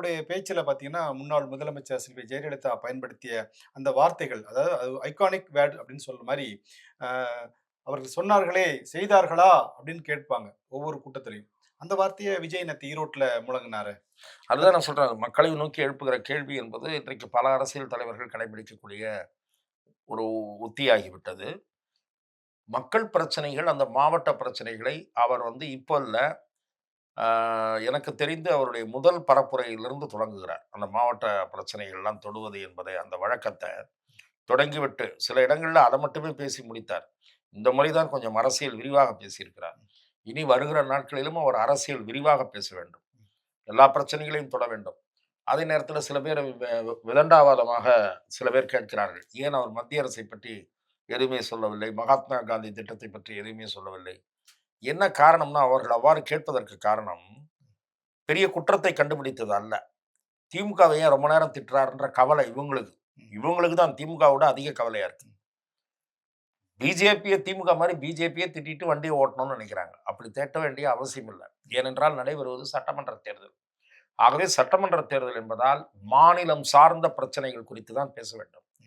அவருடைய பேச்சுல பார்த்தீங்கன்னா, முன்னாள் முதலமைச்சர் செல்வி ஜெயலலிதா பயன்படுத்திய அந்த வார்த்தைகள், அதாவது அது ஐகானிக் வேர்ட் அப்படின்னு சொல்ற மாரி, அ அவர்கள் சொன்னார்களே, செய்தார்களா? அப்படின்னு கேட்பாங்க, ஒவ்வொரு கூட்டத்திலயும். அந்த வார்த்தைய விஜய் நேத்து ஈரோட்ல முழங்குனாரே. அத அதுதான் நான் பத்தி சொல்றேன். மக்களை நோக்கி எழுப்புகிற கேள்வி என்பது இன்றைக்கு பல அரசியல் தலைவர்கள் கடைபிடிக்கக்கூடிய ஒரு உத்தியாகிவிட்டது. மக்கள் பிரச்சனைகள், அந்த மாவட்ட பிரச்சனைகளை அவர் இப்ப இல்ல, ஆ எனக்கு தெரிந்து அவருடைய முதல் பரப்புரையிலிருந்து தொடங்குகிறார். அந்த மாவட்ட பிரச்சனைகள்லாம் தொடுவது என்பதை, அந்த வழக்கத்த தொடங்கிவிட்டு, சில இடங்கள்ல அத மட்டுமே பேசி முடித்தார். இந்த முறை தான் கொஞ்சம் அரசியல் விரிவாக பேசியிருக்கிறார். இனி வருகிற நாட்களிலும் அவர் அரசியல் விரிவாக பேச வேண்டும். எல்லா பிரச்சனைகளையும் தொட வேண்டும். அதே நேரத்தில சில பேர் விதண்டாவாதமாக சில பேர் கேட்கிறார்கள். ஏன் அவர் மத்திய அரசை பற்றி எதுவுமே சொல்லவில்லை? மகாத்மா காந்தி திட்டத்தை பற்றி எதுவுமே சொல்லவில்லை? என்ன காரணம்னா, அவர்கள் அவ்வாறு கேட்பதற்கு காரணம், பெரிய குற்றத்தை கண்டுபிடித்தது அல்ல. திமுகவை ஏன் ரொம்ப நேரம் திட்டுறார்ன்ற கவலை இவங்களுக்கு. இவங்களுக்கு தான் திமுகவோட அதிக கவலையா இருக்கு. பிஜேபிய திமுக மாரி பிஜேபியே திட்டிட்டு வண்டிய ஓட்டணும்னு நெனைக்கிறாங்க. அப்படி திட்ட வேண்டிய அவசியம் இல்ல. ஏனென்றால் நடைபெறுவது சட்டமன்ற தேர்தல். ஆகவே சட்டமன்ற தேர்தல் என்பதால் மாநிலம் சார்ந்த பிரச்சனைகள் குறித்து தான் பேச வேண்டும்.